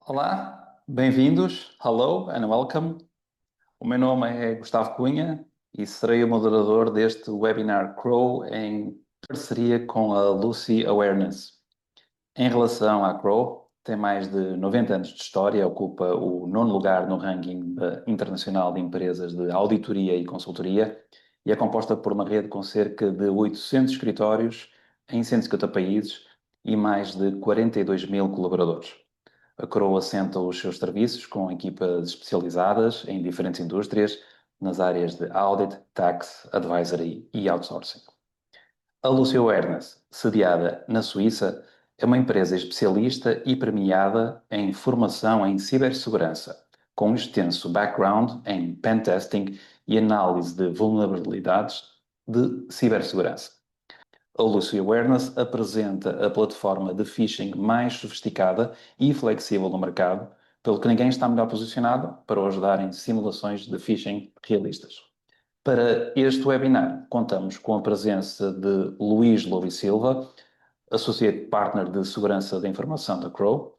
Olá, bem-vindos. Hello and welcome. O meu nome é Gustavo Cunha e serei o moderador deste webinar Crowe em parceria com a Lucy Awareness. Em relação à Crowe, tem mais de 90 anos de história, ocupa o nono lugar no ranking internacional de empresas de auditoria e consultoria e é composta por uma rede com cerca de 800 escritórios em 150 países e mais de 42 mil colaboradores. A Crowe assenta os seus serviços com equipas especializadas em diferentes indústrias, nas áreas de audit, tax, advisory e outsourcing. A Lucy Awareness, sediada na Suíça, é uma empresa especialista e premiada em formação em cibersegurança, com um extenso background em pentesting e análise de vulnerabilidades de cibersegurança. A Lucy Awareness apresenta a plataforma de phishing mais sofisticada e flexível no mercado, pelo que ninguém está melhor posicionado para o ajudar em simulações de phishing realistas. Para este webinar, contamos com a presença de Luís Silva, Associate Partner de Segurança da Informação da Crowe,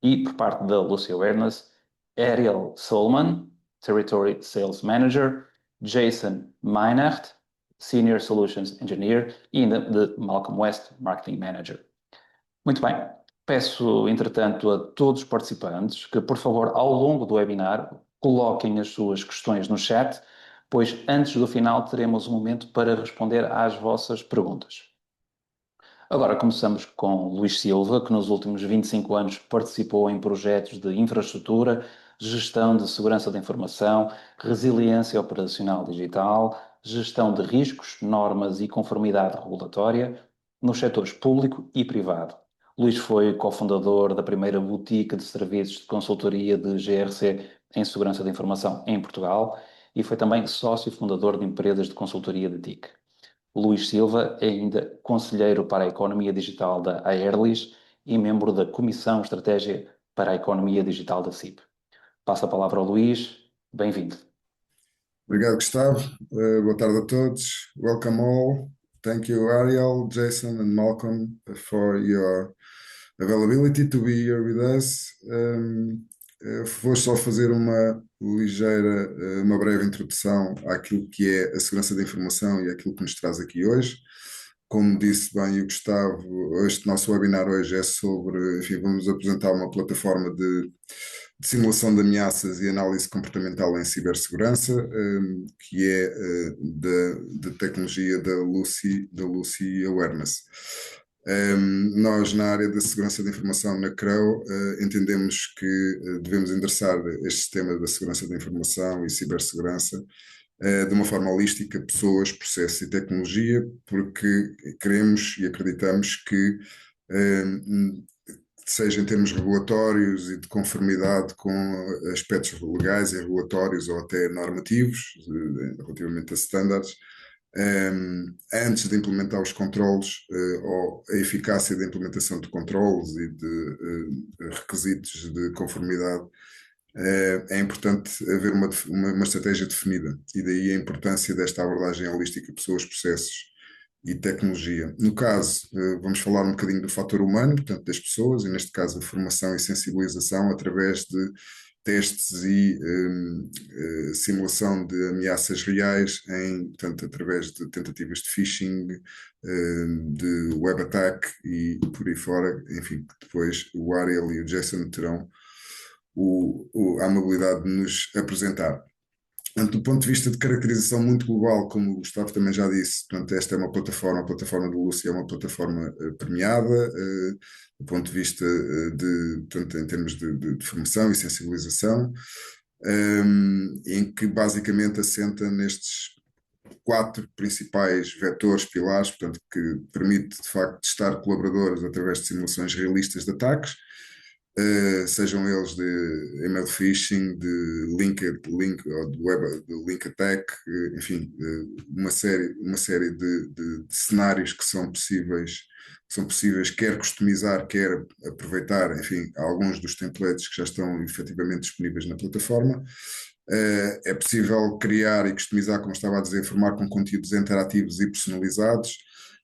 e, por parte da Lucy Awareness, Ariel Solman, Territory Sales Manager, Jason Meinert, Senior Solutions Engineer, e ainda de Malcolm West, Marketing Manager. Muito bem. Peço, entretanto, a todos os participantes que, por favor, ao longo do webinar, coloquem as suas questões no chat, pois antes do final teremos um momento para responder às vossas perguntas. Agora começamos com Luís Silva, que nos últimos 25 anos participou em projetos de infraestrutura, gestão de segurança da informação, resiliência operacional digital, gestão de riscos, normas e conformidade regulatória nos setores público e privado. Luís foi cofundador da primeira boutique de serviços de consultoria de GRC em segurança da informação em Portugal e foi também sócio fundador de empresas de consultoria de TIC. Luís Silva é ainda conselheiro para a economia digital da Airlis e membro da Comissão Estratégia para a Economia Digital da CIP. Passo a palavra ao Luís. Bem-vindo. Obrigado, Gustavo. Boa tarde a todos. Welcome all. Thank you, Ariel, Jason, and Malcolm, for your availability to be here with us. Vou só fazer uma ligeira, uma breve introdução àquilo que é a segurança da informação e àquilo que nos traz aqui hoje. Como disse bem o Gustavo, este nosso webinar hoje é sobre, enfim, vamos apresentar uma plataforma de simulação de ameaças e análise comportamental em cibersegurança, que é de tecnologia da Lucy Awareness. Nós, na área da segurança da informação na Crowe, entendemos que devemos endereçar este sistema da segurança da informação e cibersegurança de uma forma holística, pessoas, processos e tecnologia, porque queremos e acreditamos que seja em termos regulatórios e de conformidade com aspectos legais e regulatórios ou até normativos, relativamente a standards, antes de implementar os controles ou a eficácia da implementação de controles e de requisitos de conformidade, é importante haver uma estratégia definida, e daí a importância desta abordagem holística, pessoas, processos e tecnologia. No caso, vamos falar um bocadinho do fator humano, portanto, das pessoas, e neste caso a formação e sensibilização através de testes e simulação de ameaças reais, portanto, através de tentativas de phishing, de web attack e por aí fora. Enfim, depois o Ariel e o Jason terão a amabilidade de nos apresentar. Portanto, do ponto de vista de caracterização muito global, como o Gustavo também já disse, portanto, esta é uma plataforma, a plataforma do Lucy é uma plataforma premiada, do ponto de vista portanto, em termos de formação e sensibilização, em que basicamente assenta nestes 4 principais vetores, pilares, portanto, que permite de facto testar colaboradores através de simulações realistas de ataques, sejam eles de email phishing, de link ou de link attack, enfim, uma série de cenários que são possíveis quer customizar, quer aproveitar, enfim, alguns dos templates que já estão efetivamente disponíveis na plataforma. É possível criar e customizar, como estava a dizer, formar com conteúdos interativos e personalizados.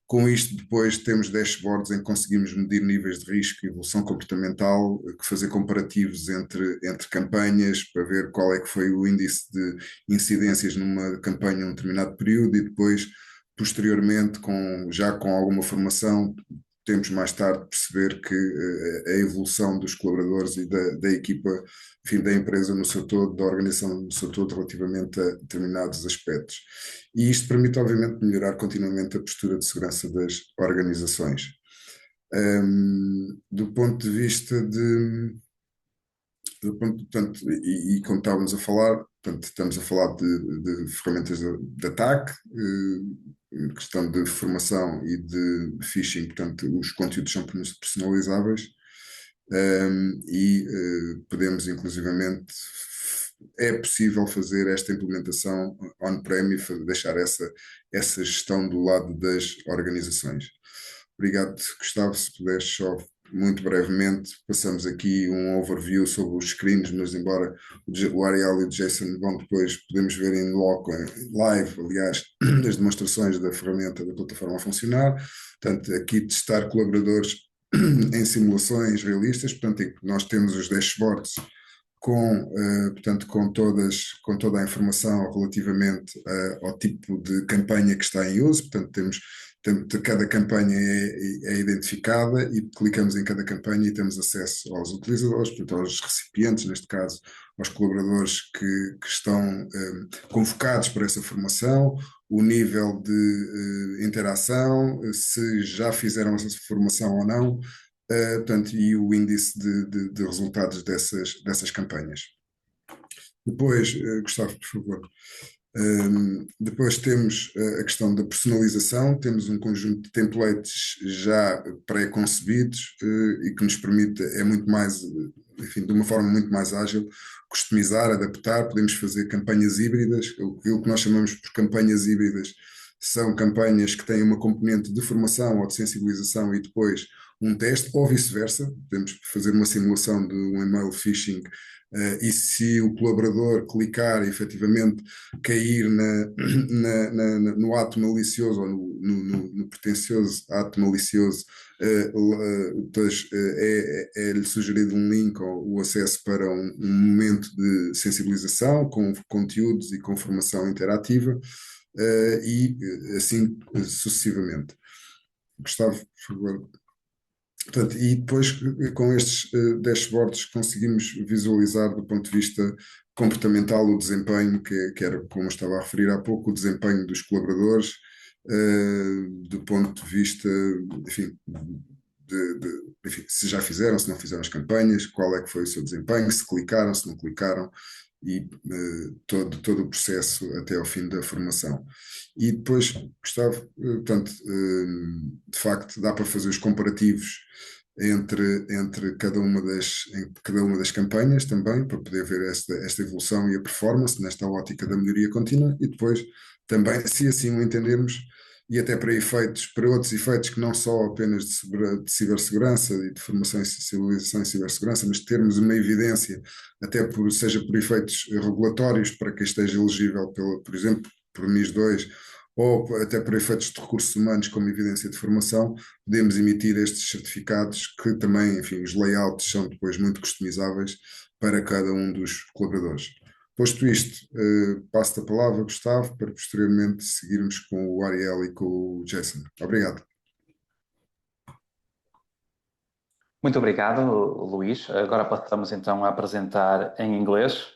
Com isto, depois temos dashboards em que conseguimos medir níveis de risco e evolução comportamental, fazer comparativos entre campanhas para ver qual é que foi o índice de incidências numa campanha num determinado período e depois, posteriormente, já com alguma formação, temos mais tarde perceber que a evolução dos colaboradores e da equipa, enfim, da empresa no seu todo, da organização no seu todo, relativamente a determinados aspectos. E isto permite, obviamente, melhorar continuamente a postura de segurança das organizações. Do ponto de vista portanto, como estávamos a falar, portanto, estamos a falar de ferramentas de ataque, questão de formação e de phishing, portanto, os conteúdos são personalizáveis, podemos inclusivamente, é possível fazer esta implementação on-prem e deixar essa gestão do lado das organizações. Obrigado, Gustavo, se puderes só muito brevemente, passamos aqui um overview sobre os screens, mas embora o Ariel e o Jason vão depois, podemos ver em loco, em live, aliás, as demonstrações da ferramenta da plataforma a funcionar. Portanto, aqui testar colaboradores em simulações realistas, portanto, nós temos os dashboards portanto, com toda a informação relativamente ao tipo de campanha que está em uso, portanto, cada campanha é identificada e clicamos em cada campanha e temos acesso aos utilizadores, portanto, aos recipientes, neste caso, aos colaboradores que estão convocados para essa formação, o nível de interação, se já fizeram essa formação ou não, portanto, e o índice de resultados dessas campanhas. Depois, Gustavo, por favor. Depois temos a questão da personalização, temos um conjunto de templates já pré-concebidos e que nos permite, é muito mais, enfim, de uma forma muito mais ágil, customizar, adaptar, podemos fazer campanhas híbridas, aquilo que nós chamamos por campanhas híbridas são campanhas que têm uma componente de formação ou de sensibilização e depois um teste, ou vice-versa, podemos fazer uma simulação de um email phishing e se o colaborador clicar e efetivamente cair no ato malicioso ou no pretencioso ato malicioso, depois é-lhe sugerido um link ou o acesso para um momento de sensibilização com conteúdos e com formação interativa e assim sucessivamente. Gustavo, por favor. Portanto, e depois com estes dashboards conseguimos visualizar do ponto de vista comportamental o desempenho, que era como eu estava a referir há pouco, o desempenho dos colaboradores, do ponto de vista, enfim, enfim, se já fizeram, se não fizeram as campanhas, qual é que foi o seu desempenho, se clicaram, se não clicaram, e todo o processo até ao fim da formação. E depois, Gustavo, portanto, de facto, dá para fazer os comparativos entre cada uma das campanhas também, para poder ver esta evolução e a performance nesta ótica da melhoria contínua, e depois também, se assim o entendermos, e até para outros efeitos que não só apenas de cibersegurança e de formação e sensibilização em cibersegurança, mas termos uma evidência, seja por efeitos regulatórios para quem esteja elegível, por exemplo, por NIS 2, ou até por efeitos de recursos humanos como evidência de formação, podemos emitir estes certificados que também, enfim, os layouts são depois muito customizáveis para cada um dos colaboradores. Posto isto, passo-te a palavra, Gustavo, para posteriormente seguirmos com o Ariel e com o Jason. Obrigado. Muito obrigado, Luís. Agora passamos então a apresentar em inglês.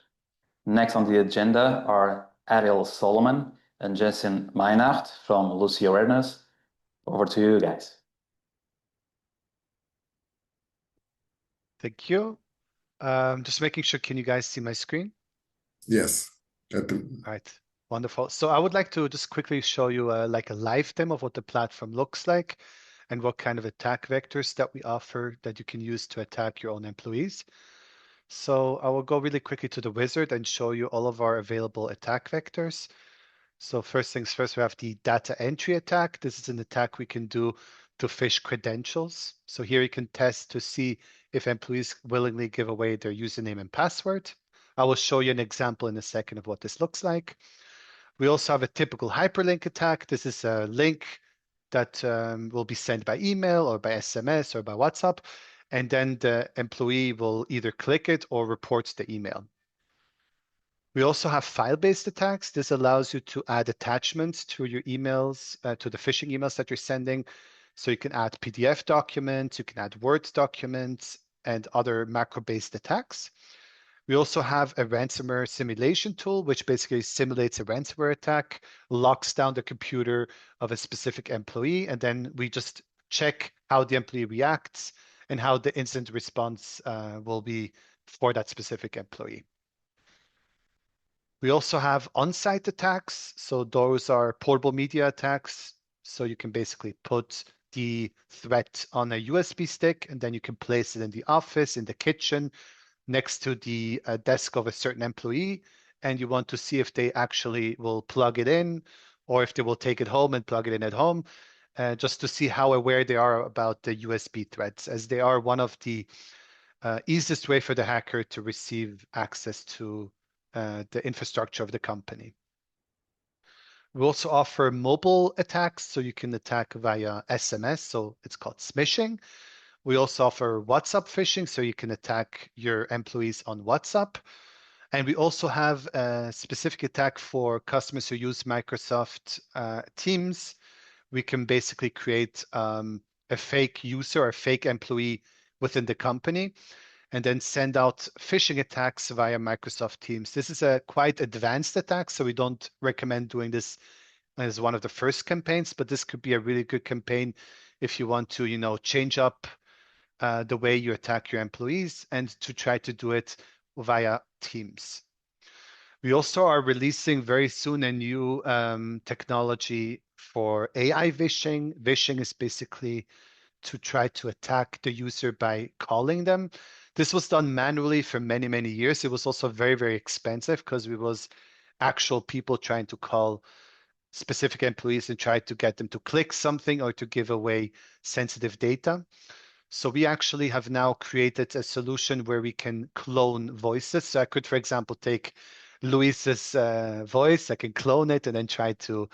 Next on the agenda are Ariel Solomon and Jason Meinhardt from Lucy Awareness. Over to you guys. Thank you. Just making sure, can you guys see my screen? Yes. All right, wonderful. So I would like to just quickly show you like a live demo of what the platform looks like and what kind of attack vectors that we offer that you can use to attack your own employees. So I will go really quickly to the wizard and show you all of our available attack vectors. So first things first, we have the data entry attack. This is an attack we can do to phish credentials. So here you can test to see if employees willingly give away their username and password. I will show you an example in a second of what this looks like. We also have a typical hyperlink attack. This is a link that will be sent by email or by SMS or by WhatsApp, and then the employee will either click it or report the email. We also have file-based attacks. This allows you to add attachments to your emails, to the phishing emails that you're sending. So you can add PDF documents, you can add Word documents, and other macro-based attacks. We also have a ransomware simulation tool, which basically simulates a ransomware attack, locks down the computer of a specific employee, and then we just check how the employee reacts and how the incident response will be for that specific employee. We also have on-site attacks. So those are portable media attacks. So you can basically put the threat on a USB stick, and then you can place it in the office, in the kitchen, next to the desk of a certain employee. And you want to see if they actually will plug it in, or if they will take it home and plug it in at home, just to see how aware they are about the USB threats, as they are one of the easiest way for the hacker to receive access to the infrastructure of the company. We also offer mobile attacks, so you can attack via SMS, so it's called smishing. We also offer WhatsApp phishing, so you can attack your employees on WhatsApp. And we also have a specific attack for customers who use Microsoft Teams. We can basically create a fake user or fake employee within the company, and then send out phishing attacks via Microsoft Teams. This is a quite advanced attack, so we don't recommend doing this as one of the first campaigns, but this could be a really good campaign if you want to, change up the way you attack your employees and to try to do it via Teams. We also are releasing very soon a new technology for AI phishing. Phishing is basically to try to attack the user by calling them. This was done manually for many, many years. It was also very, very expensive because it was actual people trying to call specific employees and try to get them to click something or to give away sensitive data. So we actually have now created a solution where we can clone voices. So I could, for example, take Luis's voice, I can clone it and then try to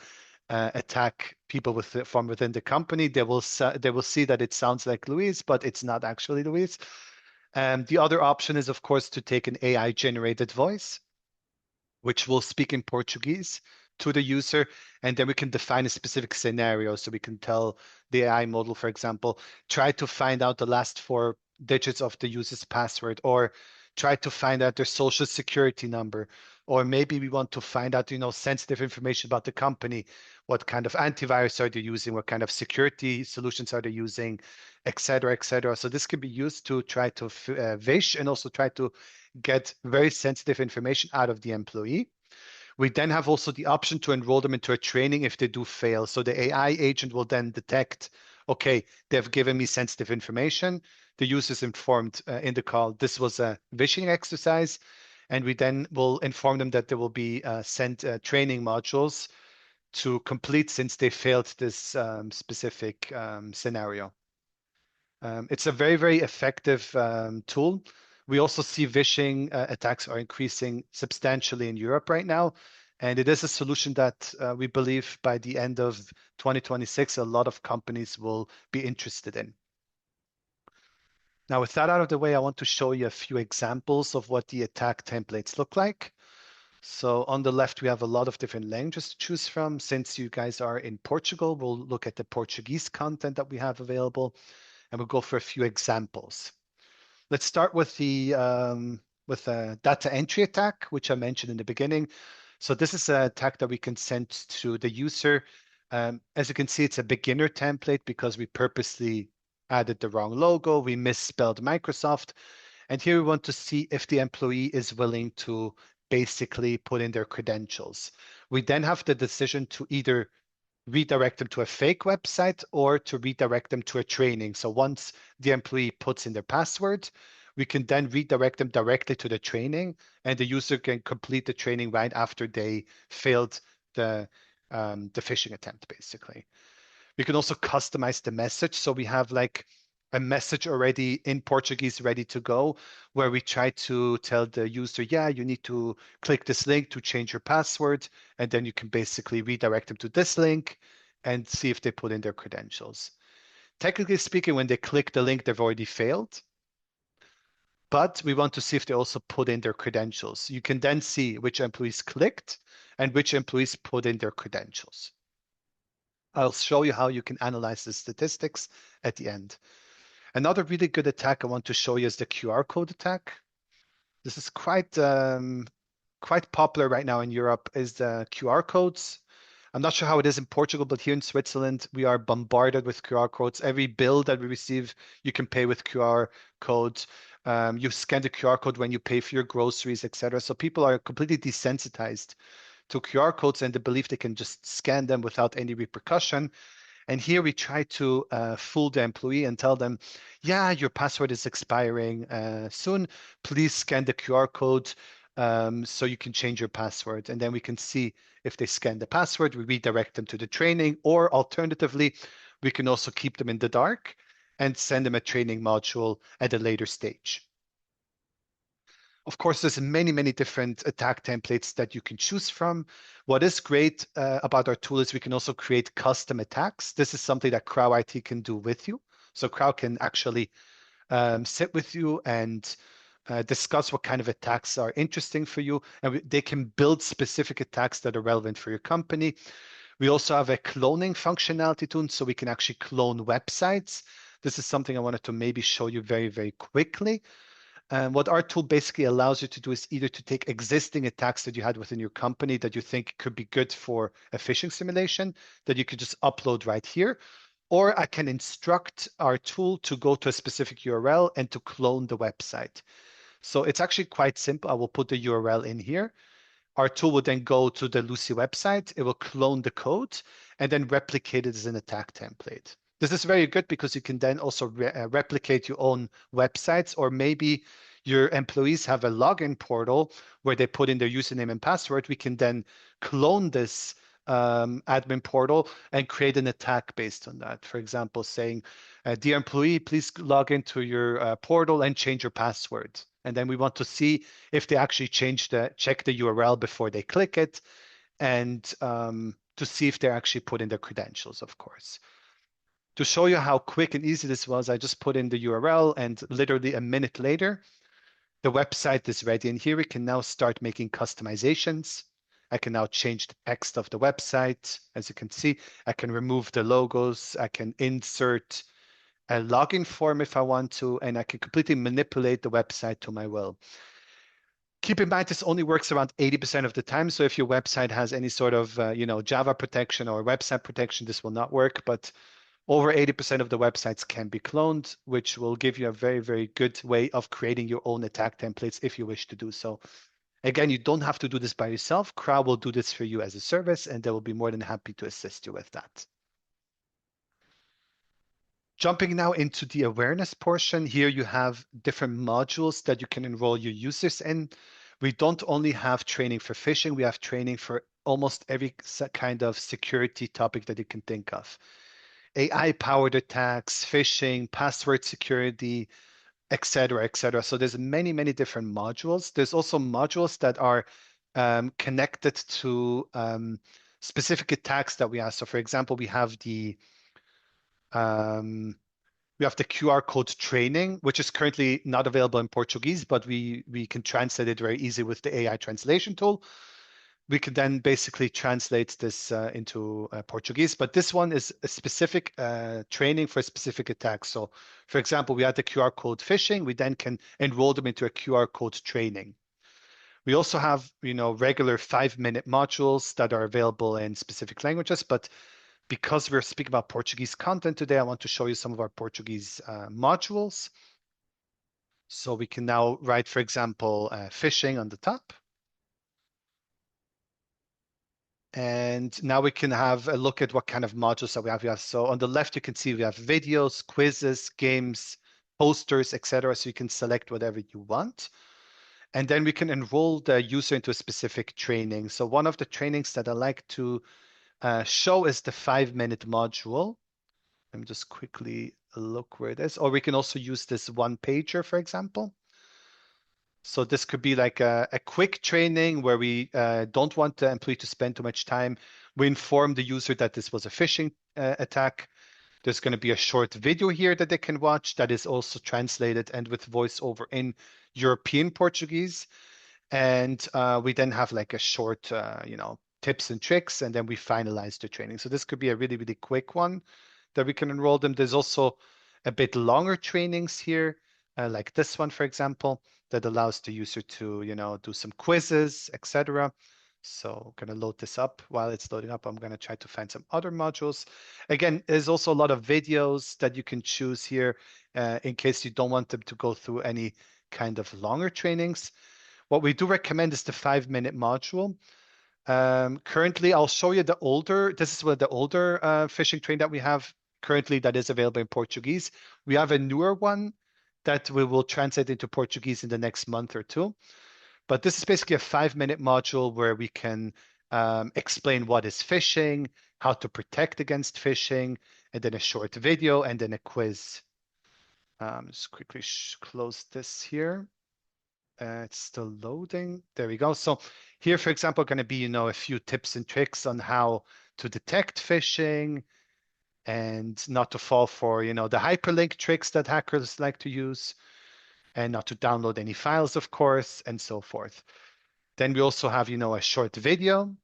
attack people from within the company. They will see that it sounds like Luis, but it's not actually Luis. The other option is, of course, to take an AI-generated voice, which will speak in Portuguese to the user, and then we can define a specific scenario. So we can tell the AI model, for example, try to find out the last 4 digits of the user's password, or try to find out their social security number, or maybe we want to find out, sensitive information about the company. What kind of antivirus are they using? What kind of security solutions are they using, et cetera, et cetera. So this can be used to try to phish and also try to get very sensitive information out of the employee. We then have also the option to enroll them into a training if they do fail. So the AI agent will then detect, okay, they've given me sensitive information. The user is informed in the call, this was a phishing exercise. And we then will inform them that there will be sent training modules to complete since they failed this specific scenario. It's a very, very effective tool. We also see phishing attacks are increasing substantially in Europe right now. And it is a solution that we believe by the end of 2026, a lot of companies will be interested in. Now, with that out of the way, I want to show you a few examples of what the attack templates look like. So on the left, we have a lot of different languages to choose from. Since you guys are in Portugal, we'll look at the Portuguese content that we have available, and we'll go for a few examples. Let's start with the data entry attack, which I mentioned in the beginning. So this is an attack that we can send to the user. As you can see, it's a beginner template because we purposely added the wrong logo. We misspelled Microsoft. And here we want to see if the employee is willing to basically put in their credentials. We then have the decision to either redirect them to a fake website or to redirect them to a training. So once the employee puts in their password, we can then redirect them directly to the training, and the user can complete the training right after they failed the phishing attempt, basically. We can also customize the message. So we have like a message already in Portuguese ready to go, where we try to tell the user, yeah, you need to click this link to change your password. And then you can basically redirect them to this link. and see if they put in their credentials. Technically speaking, when they click the link, they've already failed. But we want to see if they also put in their credentials. You can then see which employees clicked and which employees put in their credentials. I'll show you how you can analyze the statistics at the end. Another really good attack I want to show you is the QR code attack. This is quite popular right now in Europe, is the QR codes. I'm not sure how it is in Portugal, but here in Switzerland, we are bombarded with QR codes. Every bill that we receive, you can pay with QR codes. You scan the QR code when you pay for your groceries, etc. So people are completely desensitized to QR codes and the belief they can just scan them without any repercussion. And here we try to fool the employee and tell them, yeah, your password is expiring soon. Please scan the QR code so you can change your password. And then we can see if they scan the password, we redirect them to the training, or alternatively, we can also keep them in the dark and send them a training module at a later stage. Of course, there's many, many different attack templates that you can choose from. What is great about our tool is we can also create custom attacks. This is something that Crowe IT can do with you. So Crowe can actually sit with you and discuss what kind of attacks are interesting for you. And they can build specific attacks that are relevant for your company. We also have a cloning functionality tool, so we can actually clone websites. This is something I wanted to maybe show you very, very quickly. What our tool basically allows you to do is either to take existing attacks that you had within your company that you think could be good for a phishing simulation that you could just upload right here, or I can instruct our tool to go to a specific URL and to clone the website. So it's actually quite simple. I will put the URL in here. Our tool will then go to the Lucy website. It will clone the code and then replicate it as an attack template. This is very good because you can then also replicate your own websites, or maybe your employees have a login portal where they put in their username and password. We can then clone this admin portal and create an attack based on that. For example, saying, dear employee, please log into your portal and change your password. And then we want to see if they actually check the URL before they click it, and to see if they're actually put in their credentials, of course. To show you how quick and easy this was, I just put in the URL, and literally a minute later, the website is ready. And here we can now start making customizations. I can now change the text of the website. As you can see, I can remove the logos. I can insert a login form if I want to, and I can completely manipulate the website to my will. Keep in mind, this only works around 80% of the time. So if your website has any sort of Java protection or website protection, this will not work. But over 80% of the websites can be cloned, which will give you a very, very good way of creating your own attack templates if you wish to do so. Again, you don't have to do this by yourself. Crowe will do this for you as a service, and they will be more than happy to assist you with that. Jumping now into the awareness portion, here you have different modules that you can enroll your users in. We don't only have training for phishing, we have training for almost every kind of security topic that you can think of. AI-powered attacks, phishing, password security, etc., etc. So there's many, many different modules. There's also modules that are connected to specific attacks that we have. So for example, we have the QR code training, which is currently not available in Portuguese, but we can translate it very easy with the AI translation tool. We can then basically translate this into Portuguese, but this one is a specific training for a specific attack. So for example, we had the QR code phishing, we then can enroll them into a QR code training. We also have, regular 5-minute modules that are available in specific languages, but because we're speaking about Portuguese content today, I want to show you some of our Portuguese modules. So we can now write, for example, phishing on the top. And now we can have a look at what kind of modules that we have. So on the left, you can see we have videos, quizzes, games, posters, etc. So you can select whatever you want. And then we can enroll the user into a specific training. So one of the trainings that I like to show is the 5-minute module. Let me just quickly look where it is. Or we can also use this one pager, for example. So this could be like a quick training where we don't want the employee to spend too much time. We inform the user that this was a phishing attack. There's going to be a short video here that they can watch that is also translated and with voiceover in European Portuguese. And we then have like a short, tips and tricks, and then we finalize the training. So this could be a really, really quick one that we can enroll them. There's also a bit longer trainings here, like this one, for example, that allows the user to, do some quizzes, etc. So I'm going to load this up. While it's loading up, I'm going to try to find some other modules. Again, there's also a lot of videos that you can choose here in case you don't want them to go through any kind of longer trainings. What we do recommend is the 5-minute module. Currently, I'll show you this is the older phishing training that we have currently that is available in Portuguese. We have a newer one that we will translate into Portuguese in the next month or two. But this is basically a 5-minute module where we can explain what is phishing, how to protect against phishing, and then a short video and then a quiz. Just quickly close this here. It's still loading. There we go. So here, for example, going to be, a few tips and tricks on how to detect phishing and not to fall for, the hyperlink tricks that hackers like to use, and not to download any files, of course, and so forth. Then we also have, a short video.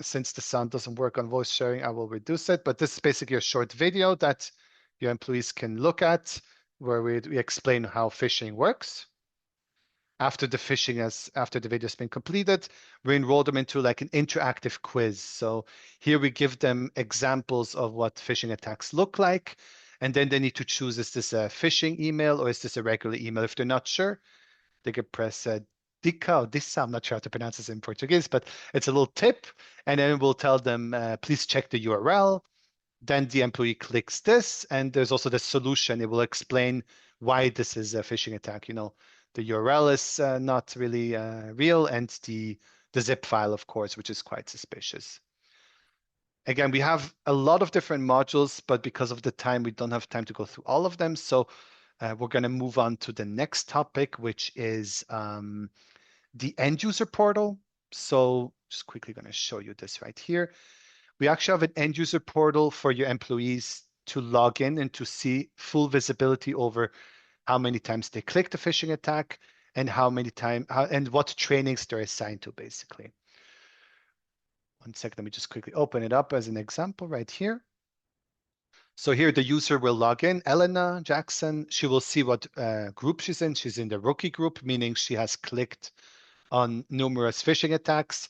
Since the sound doesn't work on voice sharing, I will reduce it, but this is basically a short video that your employees can look at where we explain how phishing works. After the video has been completed, we enroll them into like an interactive quiz. So here we give them examples of what phishing attacks look like. And then they need to choose, is this a phishing email or is this a regular email? If they're not sure, they can press dica or dissa. I'm not sure how to pronounce this in Portuguese, but it's a little tip. And then we'll tell them, please check the URL. Then the employee clicks this, and there's also the solution. It will explain why this is a phishing attack. The URL is not really real, and the zip file, of course, which is quite suspicious. Again, we have a lot of different modules, but because of the time, we don't have time to go through all of them. So we're going to move on to the next topic, which is the end user portal. So just quickly going to show you this right here. We actually have an end user portal for your employees to log in and to see full visibility over how many times they click the phishing attack and and what trainings they're assigned to, basically. One second, let me just quickly open it up as an example right here. So here the user will log in, Elena Jackson. She will see what group she's in. She's in the rookie group, meaning she has clicked on numerous phishing attacks.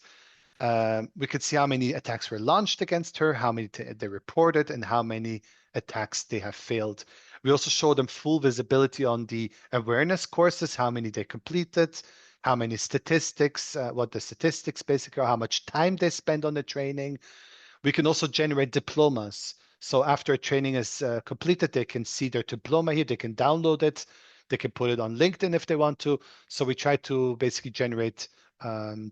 We could see how many attacks were launched against her, how many they reported, and how many attacks they have failed. We also show them full visibility on the awareness courses, how many they completed, how many statistics, what the statistics basically are, how much time they spend on the training. We can also generate diplomas. So after a training is completed, they can see their diploma here, they can download it, they can put it on LinkedIn if they want to. So we try to basically generate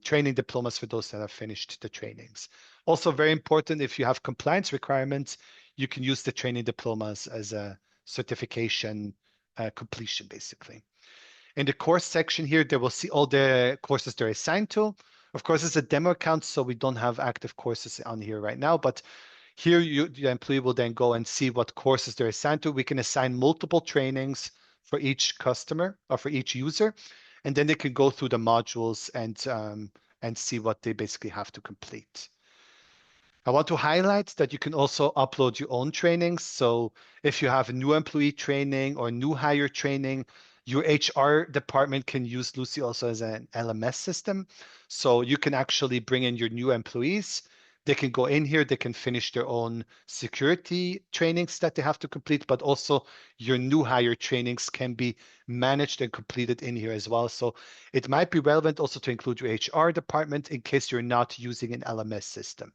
training diplomas for those that have finished the trainings. Also very important, if you have compliance requirements, you can use the training diplomas as a certification completion, basically. In the course section here, they will see all the courses they're assigned to. Of course, it's a demo account, so we don't have active courses on here right now, but here the employee will then go and see what courses they're assigned to. We can assign multiple trainings for each customer or for each user, and then they can go through the modules and see what they basically have to complete. I want to highlight that you can also upload your own trainings. So if you have a new employee training or new hire training, your HR department can use Lucy also as an LMS system. So you can actually bring in your new employees. They can go in here, they can finish their own security trainings that they have to complete, but also your new hire trainings can be managed and completed in here as well. So it might be relevant also to include your HR department in case you're not using an LMS system.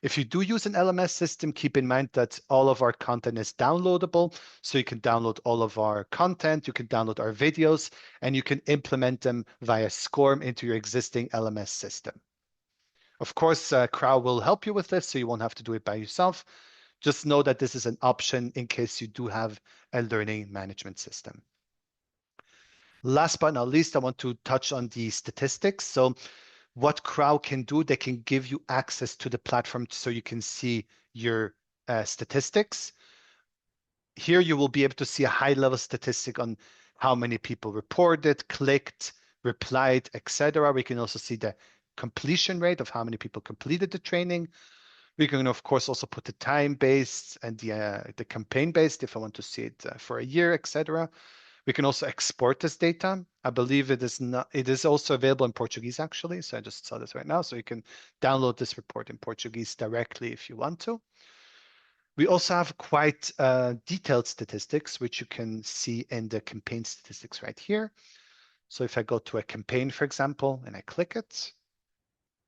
If you do use an LMS system, keep in mind that all of our content is downloadable. So you can download all of our content, you can download our videos, and you can implement them via SCORM into your existing LMS system. Of course, Crowe will help you with this, so you won't have to do it by yourself. Just know that this is an option in case you do have a learning management system. Last but not least, I want to touch on the statistics. So what Crowe can do, they can give you access to the platform so you can see your statistics. Here you will be able to see a high-level statistic on how many people reported, clicked, replied, etc. We can also see the completion rate of how many people completed the training. We can, of course, also put the time-based and the campaign-based if I want to see it for a year, etc. We can also export this data. I believe it is also available in Portuguese, actually. So I just saw this right now. So you can download this report in Portuguese directly if you want to. We also have quite detailed statistics, which you can see in the campaign statistics right here. So if I go to a campaign, for example, and I click it,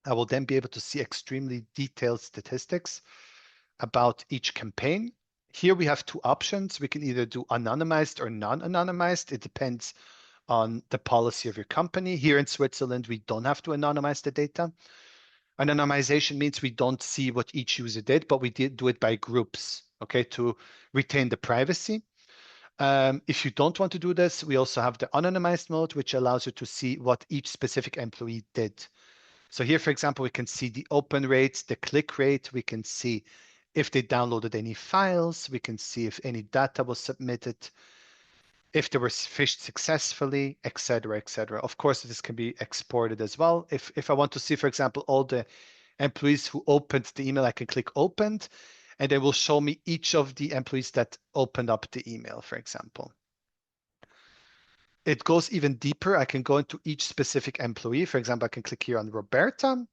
I will then be able to see extremely detailed statistics about each campaign. Here we have two options. We can either do anonymized or non-anonymized. It depends on the policy of your company. Here in Switzerland, we don't have to anonymize the data. Anonymization means we don't see what each user did, but we did do it by groups, okay, to retain the privacy. If you don't want to do this, we also have the anonymized mode, which allows you to see what each specific employee did. So here, for example, we can see the open rate, the click rate. We can see if they downloaded any files. We can see if any data was submitted, if they were phished successfully, etc., etc. Of course, this can be exported as well. If I want to see, for example, all the employees who opened the email, I can click opened, and they will show me each of the employees that opened up the email, for example. It goes even deeper. I can go into each specific employee. For example, I can click here on Roberta,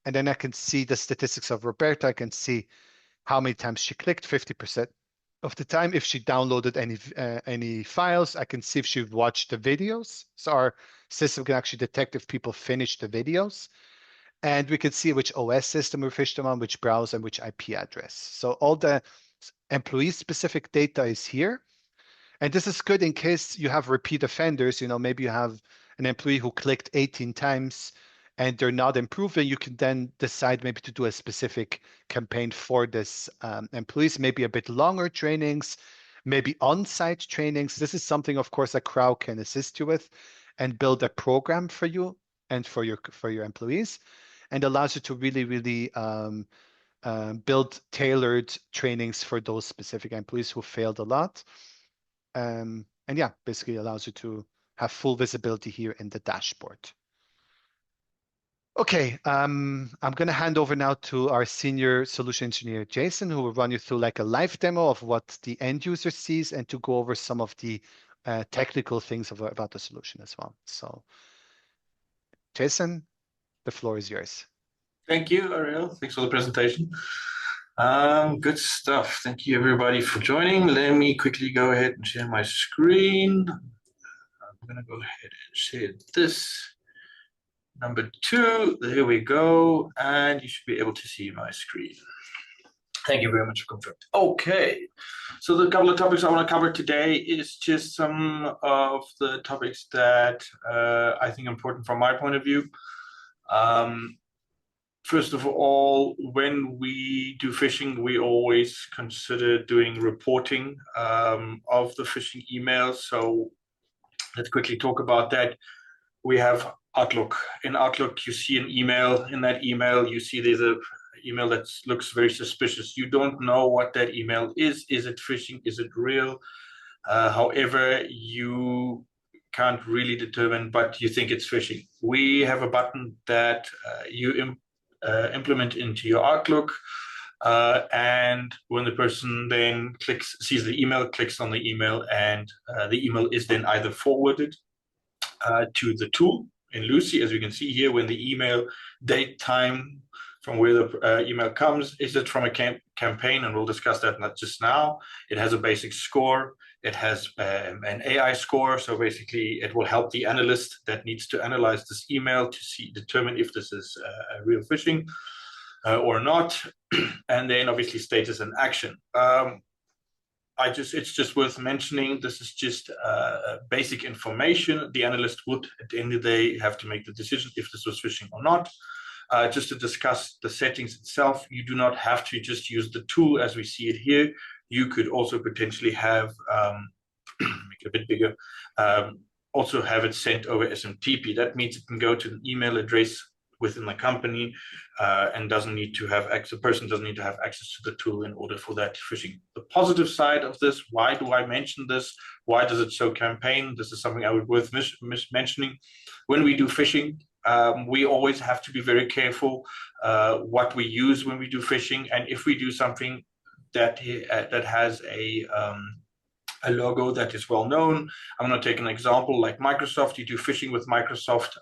and then I can see the statistics of Roberta. I can see how many times she clicked, 50% of the time. If she downloaded any files, I can see if she watched the videos. So our system can actually detect if people finished the videos. And we can see which OS system we fished them on, which browser, and which IP address. So all the employee-specific data is here. And this is good in case you have repeat offenders. You know, maybe you have an employee who clicked 18 times and they're not improving. You can then decide maybe to do a specific campaign for this employees, maybe a bit longer trainings, maybe on-site trainings. This is something, of course, that Crowe can assist you with and build a program for you and for your employees, and allows you to really, really build tailored trainings for those specific employees who failed a lot. And yeah, basically allows you to have full visibility here in the dashboard. Okay, I'm going to hand over now to our senior solution engineer, Jason, who will run you through like a live demo of what the end user sees and to go over some of the technical things about the solution as well. So, Jason, the floor is yours. Thank you, Ariel. Thanks for the presentation. Good stuff. Thank you, everybody, for joining. Let me quickly go ahead and share my screen. I'm going to go ahead and share this. Number 2, there we go. And you should be able to see my screen. Thank you very much for confirming. Okay, so the couple of topics I want to cover today is just some of the topics that I think are important from my point of view. First of all, when we do phishing, we always consider doing reporting of the phishing emails. So let's quickly talk about that. We have Outlook. In Outlook, you see an email. In that email, you see there's an email that looks very suspicious. You don't know what that email is. Is it phishing? Is it real? However, you can't really determine, but you think it's phishing. We have a button that you implement into your Outlook, and when the person then sees the email, clicks on the email, and the email is then either forwarded to the tool in Lucy, as you can see here, when the email date, time from where the email comes. Is it from a campaign? And we'll discuss that not just now. It has a basic score. It has an AI score. So basically, it will help the analyst that needs to analyze this email to determine if this is a real phishing or not. And then obviously status and action. It's just worth mentioning, this is just basic information. The analyst would, at the end of the day, have to make the decision if this was phishing or not. Just to discuss the settings itself, you do not have to just use the tool as we see it here. You could also potentially have, make it a bit bigger, also have it sent over SMTP. That means it can go to an email address within the company and doesn't need to have access. The person doesn't need to have access to the tool in order for that phishing. The positive side of this, why do I mention this? Why does it show campaign? This is something I would worth mentioning. When we do phishing, we always have to be very careful what we use when we do phishing, and if we do something that has a logo that is well known. I'm going to take an example like Microsoft. You do phishing with Microsoft.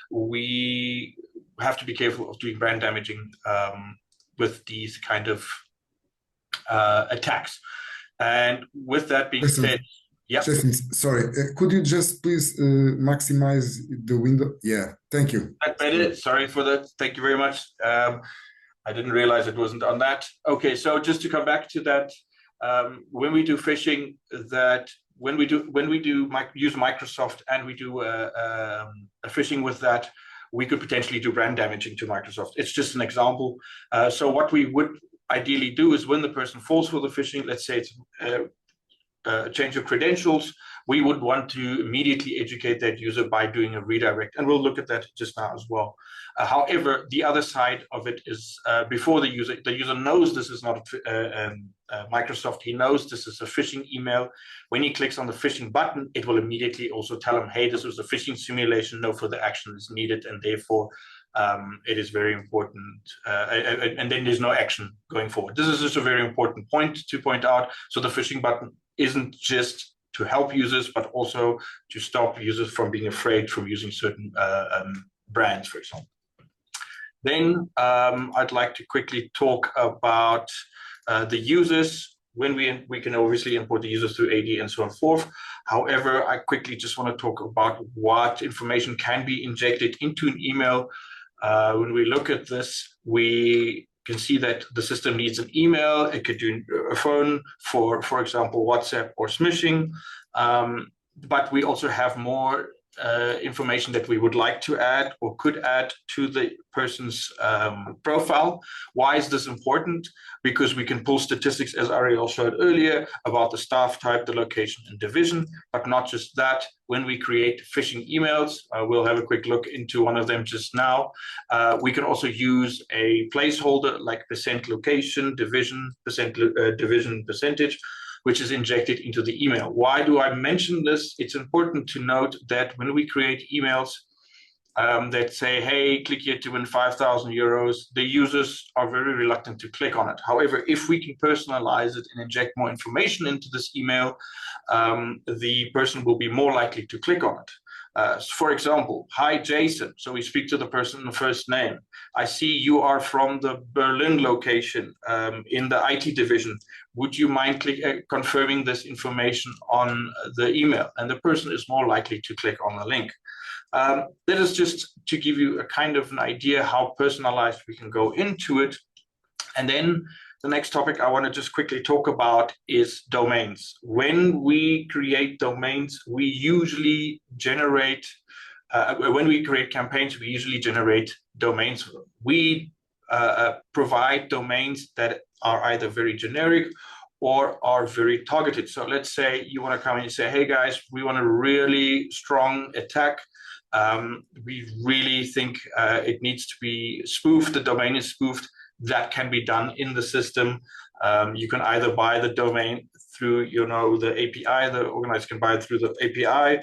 We have to be careful of doing brand damaging with these kind of attacks. And with that being said, yeah. Jason, sorry, could you just please maximize the window? Yeah, thank you. That better? Sorry for that. Thank you very much. I didn't realize it wasn't on that. Okay, so just to come back to that, when we do phishing, when we use Microsoft and we do a phishing with that, we could potentially do brand damaging to Microsoft. It's just an example. So what we would ideally do is when the person falls for the phishing, let's say it's change of credentials, we would want to immediately educate that user by doing a redirect, and we'll look at that just now as well. However, the other side of it is before the user knows this is not Microsoft, he knows this is a phishing email. When he clicks on the phishing button, it will immediately also tell him, hey, this was a phishing simulation, no further action is needed, and therefore it is very important, and then there's no action going forward. This is just a very important point to point out. So the phishing button isn't just to help users, but also to stop users from being afraid from using certain brands, for example. Then I'd like to quickly talk about the users. When we can obviously import the users through AD and so on forth. However, I quickly just want to talk about what information can be injected into an email. When we look at this, we can see that the system needs an email. It could do a phone for example, WhatsApp or smishing. But we also have more information that we would like to add or could add to the person's profile. Why is this important? Because we can pull statistics, as Ariel showed earlier, about the staff type, the location, and division. But not just that, when we create phishing emails, we'll have a quick look into one of them just now. We can also use a placeholder like percent location, division, division percentage, which is injected into the email. Why do I mention this? It's important to note that when we create emails that say, hey, click here to win 5,000 euros, the users are very reluctant to click on it. However, if we can personalize it and inject more information into this email, the person will be more likely to click on it. For example, hi Jason, so we speak to the person in the first name. I see you are from the Berlin location in the IT division. Would you mind confirming this information on the email? And the person is more likely to click on the link. That is just to give you a kind of an idea how personalized we can go into it. And then the next topic I want to just quickly talk about is domains. When we create domains, we usually generate, when we create campaigns, we usually generate domains. We provide domains that are either very generic or are very targeted. So let's say you want to come and you say, hey guys, we want a really strong attack. We really think it needs to be spoofed, the domain is spoofed. That can be done in the system. You can either buy the domain through, the API. The organizer can buy it through the API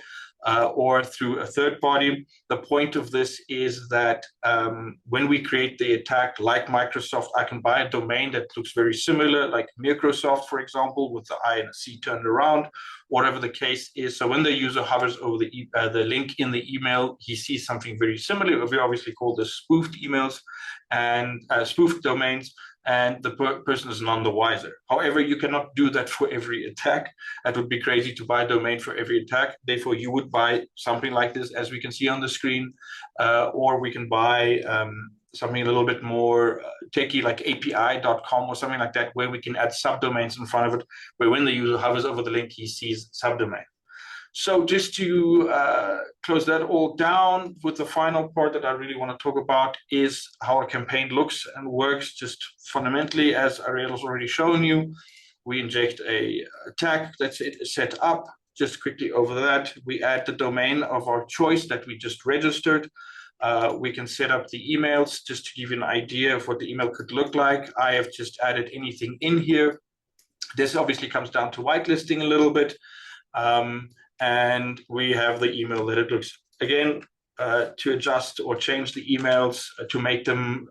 or through a third party. The point of this is that when we create the attack, like Microsoft, I can buy a domain that looks very similar, like Microsoft, for example, with the I and a C turned around, whatever the case is. So when the user hovers over the link in the email, he sees something very similar. We obviously call this spoofed emails and spoofed domains, and the person is none the wiser. However, you cannot do that for every attack. That would be crazy to buy a domain for every attack. Therefore, you would buy something like this, as we can see on the screen, or we can buy something a little bit more techy, like api.com or something like that, where we can add subdomains in front of it, where when the user hovers over the link, he sees subdomain. So just to close that all down, with the final part that I really want to talk about is how a campaign looks and works. Just fundamentally, as Ariel has already shown you, we inject a tag that's set up. Just quickly over that, we add the domain of our choice that we just registered. We can set up the emails just to give you an idea of what the email could look like. I have just added anything in here. This obviously comes down to whitelisting a little bit. And we have the email that it looks. Again, to adjust or change the emails to make them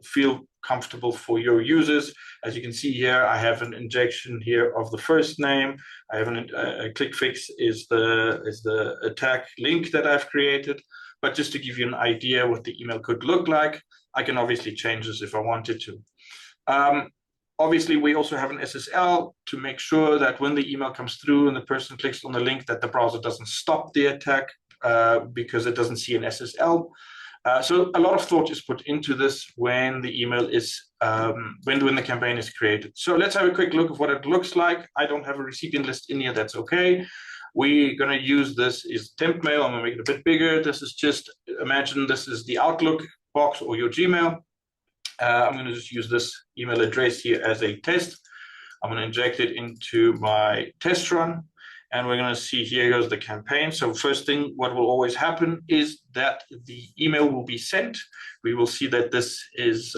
feel comfortable for your users. As you can see here, I have an injection here of the first name. I have a click fix is the attack link that I've created. But just to give you an idea what the email could look like, I can obviously change this if I wanted to. Obviously, we also have an SSL to make sure that when the email comes through and the person clicks on the link, that the browser doesn't stop the attack because it doesn't see an SSL. So a lot of thought is put into this when the email is, when the campaign is created. So let's have a quick look of what it looks like. I don't have a recipient list in here, that's okay. We're going to use this as temp mail. I'm going to make it a bit bigger. This is just, imagine this is the Outlook box or your Gmail. I'm going to just use this email address here as a test. I'm going to inject it into my test run. And we're going to see here goes the campaign. So first thing, what will always happen is that the email will be sent. We will see that this is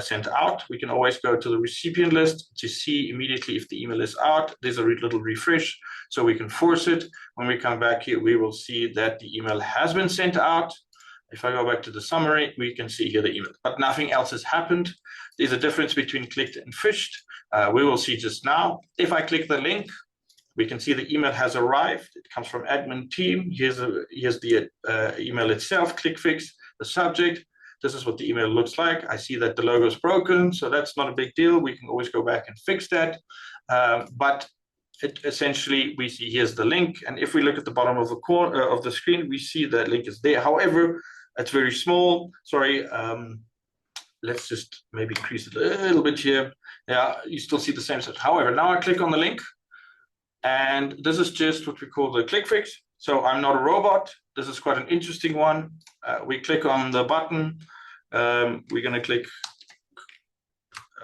sent out. We can always go to the recipient list to see immediately if the email is out. There's a little refresh, so we can force it. When we come back here, we will see that the email has been sent out. If I go back to the summary, we can see here the email, but nothing else has happened. There's a difference between clicked and phished. We will see just now. If I click the link, we can see the email has arrived. It comes from admin team. Here's the email itself, click fix, the subject. This is what the email looks like. I see that the logo is broken, so that's not a big deal. We can always go back and fix that. But essentially, we see here's the link. And if we look at the bottom of the corner of the screen, we see that link is there. However, it's very small. Sorry. Let's just maybe increase it a little bit here. Yeah, you still see the same stuff. However, now I click on the link. And this is just what we call the click fix. So I'm not a robot. This is quite an interesting one. We click on the button. We're going to click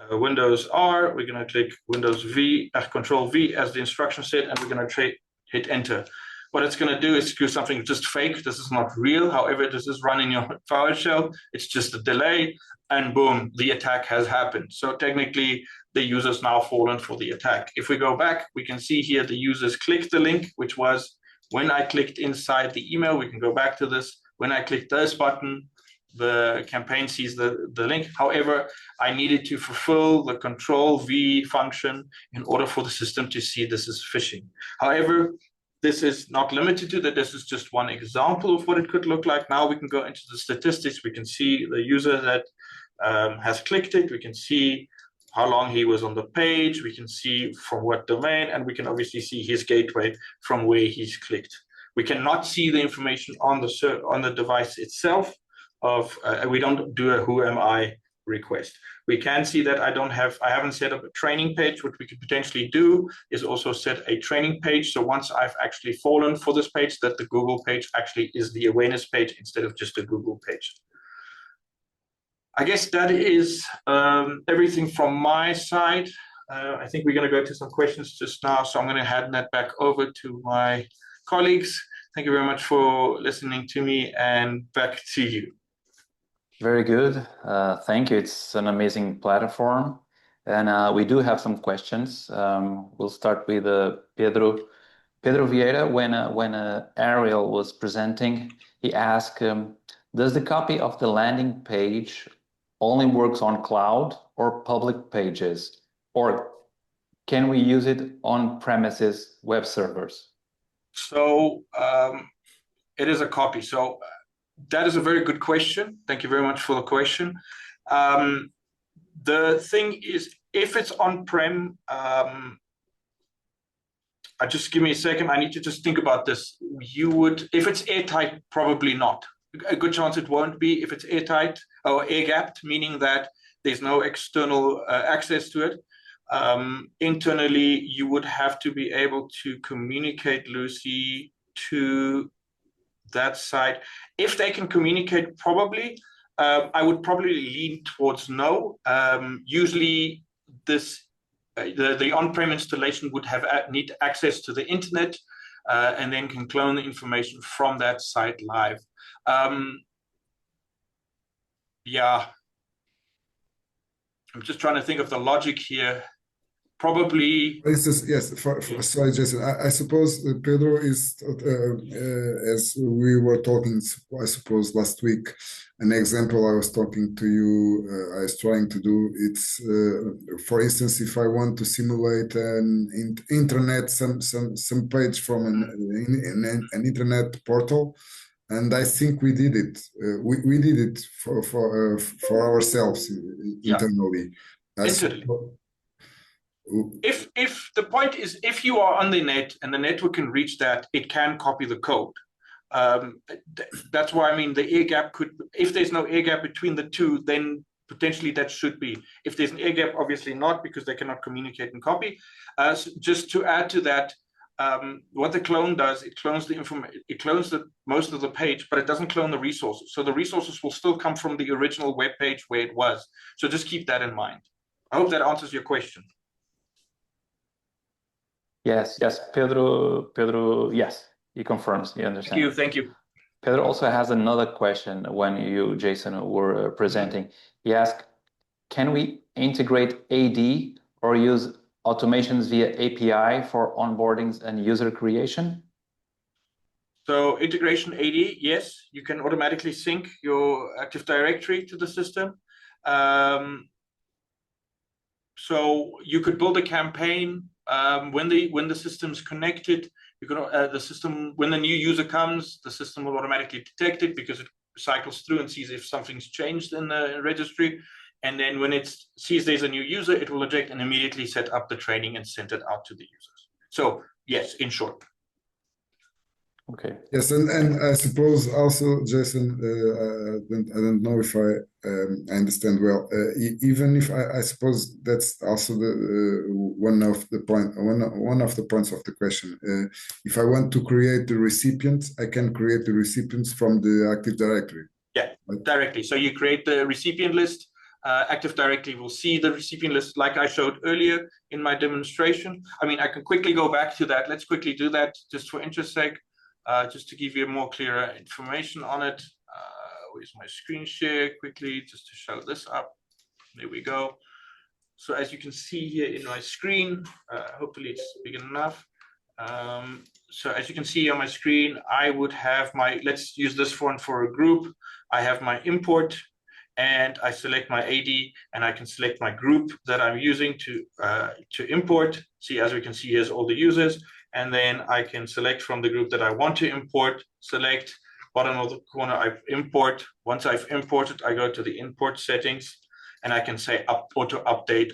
Windows R. We're going to click Windows V, Control V as the instruction said, and we're going to hit enter. What it's going to do is do something just fake. This is not real. However, this is running your PowerShell. It's just a delay, and boom, the attack has happened. So technically, the user's now fallen for the attack. If we go back, we can see here the users clicked the link, which was when I clicked inside the email. We can go back to this. When I clicked this button, the campaign sees the link. However, I needed to fulfill the Control V function in order for the system to see this is phishing. However, this is not limited to that. This is just one example of what it could look like. Now we can go into the statistics. We can see the user that has clicked it. We can see how long he was on the page. We can see from what domain, and we can obviously see his gateway from where he's clicked. We cannot see the information on the device itself. We don't do a who am I request. We can see that I haven't set up a training page. What we could potentially do is also set a training page. So once I've actually fallen for this page, that the Google page actually is the awareness page instead of just a Google page. I guess that is everything from my side. I think we're going to go to some questions just now. So I'm going to hand that back over to my colleagues. Thank you very much for listening to me, and back to you. Very good. Thank you. It's an amazing platform. And we do have some questions. We'll start with Pedro Vieira. When Ariel was presenting, he asked, does the copy of the landing page only works on cloud or public pages? Or can we use it on premises web servers? So it is a copy. So that is a very good question. Thank you very much for the question. The thing is, if it's on-prem, just give me a second. I need to just think about this. If it's airtight, probably not. A good chance it won't be. If it's airtight or air-gapped, meaning that there's no external access to it. Internally, you would have to be able to communicate, Lucy, to that side. If they can communicate, probably. I would probably lean towards no. Usually, the on-prem installation would need access to the internet, and then can clone the information from that site live. Yeah. I'm just trying to think of the logic here. Probably. For instance, yes, sorry, Jason, I suppose Pedro is, as we were talking, I suppose, last week, an example I was talking to you, I was trying to do, it's, for instance, if I want to simulate an internet, some page from an internet portal, and I think we did it. We did it for ourselves internally. Internally. If the point is, if you are on the net and the network can reach that, it can copy the code. That's why I mean the air gap could, if there's no air gap between the two, then potentially that should be. If there's an air gap, obviously not, because they cannot communicate and copy. So just to add to that, what the clone does, it clones the information, it clones most of the page, but it doesn't clone the resources. So the resources will still come from the original web page where it was. So just keep that in mind. I hope that answers your question. Yes, Pedro, yes, he confirms, he understands. Thank you. Pedro also has another question when you, Jason, were presenting. He asked, can we integrate AD or use automations via API for onboardings and user creation? So integration AD, yes, you can automatically sync your Active Directory to the system. So you could build a campaign when the system's connected. You can the system, when the new user comes, the system will automatically detect it because it cycles through and sees if something's changed in the registry. And then when it sees there's a new user, it will eject and immediately set up the training and send it out to the users. So yes, in short. Okay. Yes, and I suppose also, Jason, I don't know if I understand well. Even if I suppose that's also the one of the points of the question. If I want to create the recipients, I can create the recipients from the Active Directory. Yeah, right? Directly. So you create the recipient list. Active Directory will see the recipient list like I showed earlier in my demonstration. I mean, I can quickly go back to that. Let's quickly do that just for interest's sake. Just to give you more clearer information on it. Where's my screen share quickly, just to show this up. There we go. So as you can see here in my screen, hopefully it's big enough. So as you can see on my screen, I would have my, let's use this one for a group. I have my import and I select my AD and I can select my group that I'm using to import. See, as we can see, here's all the users. And then I can select from the group that I want to import, select bottom of the corner, I import. Once I've imported, I go to the import settings and I can say auto update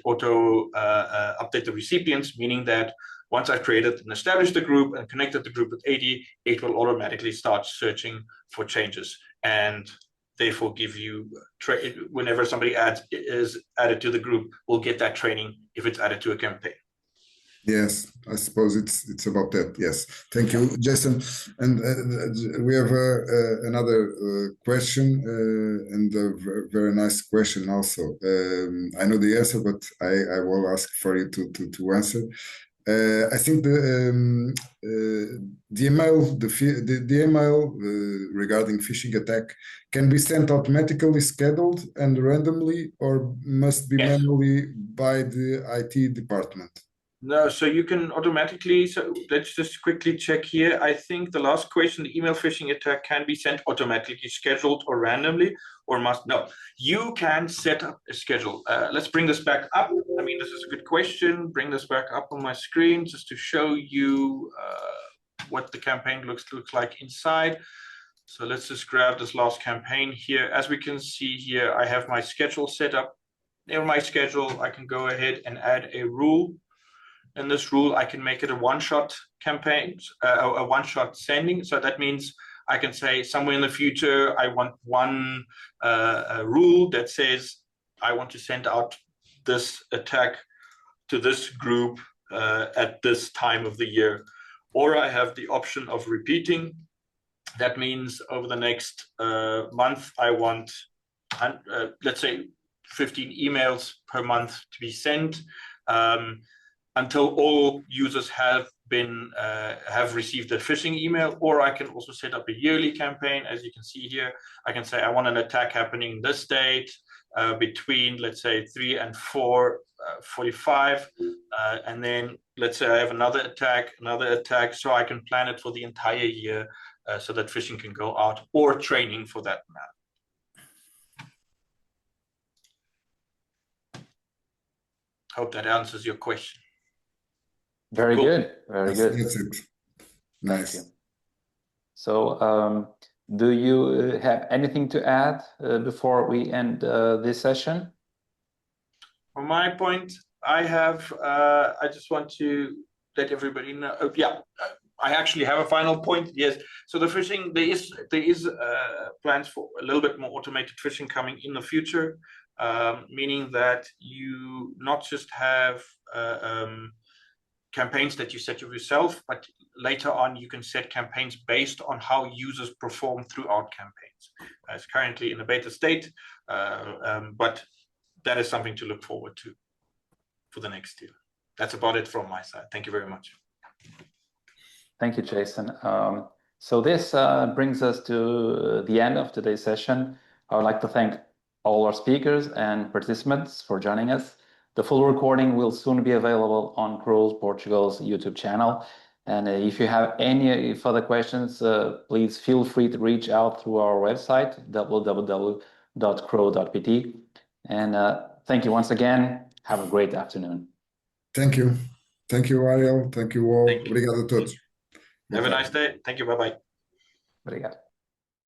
the recipients, meaning that once I've created and established the group and connected the group with AD, it will automatically start searching for changes and therefore give you, whenever somebody is added to the group, we'll get that training if it's added to a campaign. Yes, I suppose it's about that. Yes, thank you, Jason. And we have another question and a very nice question also. I know the answer, but I will ask for you to answer. I think the email regarding phishing attack can be sent automatically, scheduled, and randomly, or must be manually by the IT department. No, so you can automatically, so let's just quickly check here. I think the last question, the email phishing attack can be sent automatically, scheduled or randomly, or must, no. You can set up a schedule. Let's bring this back up. I mean, this is a good question. Bring this back up on my screen just to show you what the campaign looks like inside. So let's just grab this last campaign here. As we can see here, I have my schedule set up. In my schedule, I can go ahead and add a rule. In this rule, I can make it a one-shot campaign, a one-shot sending. So that means I can say somewhere in the future, I want one rule that says I want to send out this attack to this group at this time of the year. Or I have the option of repeating. That means over the next month, I want, let's say, 15 emails per month to be sent. until all users have received the phishing email. Or I can also set up a yearly campaign. As you can see here, I can say I want an attack happening this date between, let's say, 3 and 4:45, and then let's say I have another attack, so I can plan it for the entire year, so that phishing can go out, or training for that matter. Hope that answers your question. Very Cool. good. Very good. That's it. Nice. Thank you. So, do you have anything to add before we end this session? From my point, I just want to let everybody know. I actually have a final point. Yes. So the phishing, there is plans for a little bit more automated phishing coming in the future, meaning that you not just have campaigns that you set yourself, but later on you can set campaigns based on how users perform throughout campaigns. It's currently in a beta state, but that is something to look forward to for the next year. That's about it from my side. Thank you very much. Thank you, Jason. So this brings us to the end of today's session. I would like to thank all our speakers and participants for joining us. The full recording will soon be available on Crowe Portugal's YouTube channel. And if you have any further questions, please feel free to reach out through our website, www.crowe.pt. And thank you once again. Have a great afternoon. Thank you. Thank you, Ariel. Thank you all. Thank you. Obrigado a todos. Have a nice day. Thank you. Bye-bye. Obrigado.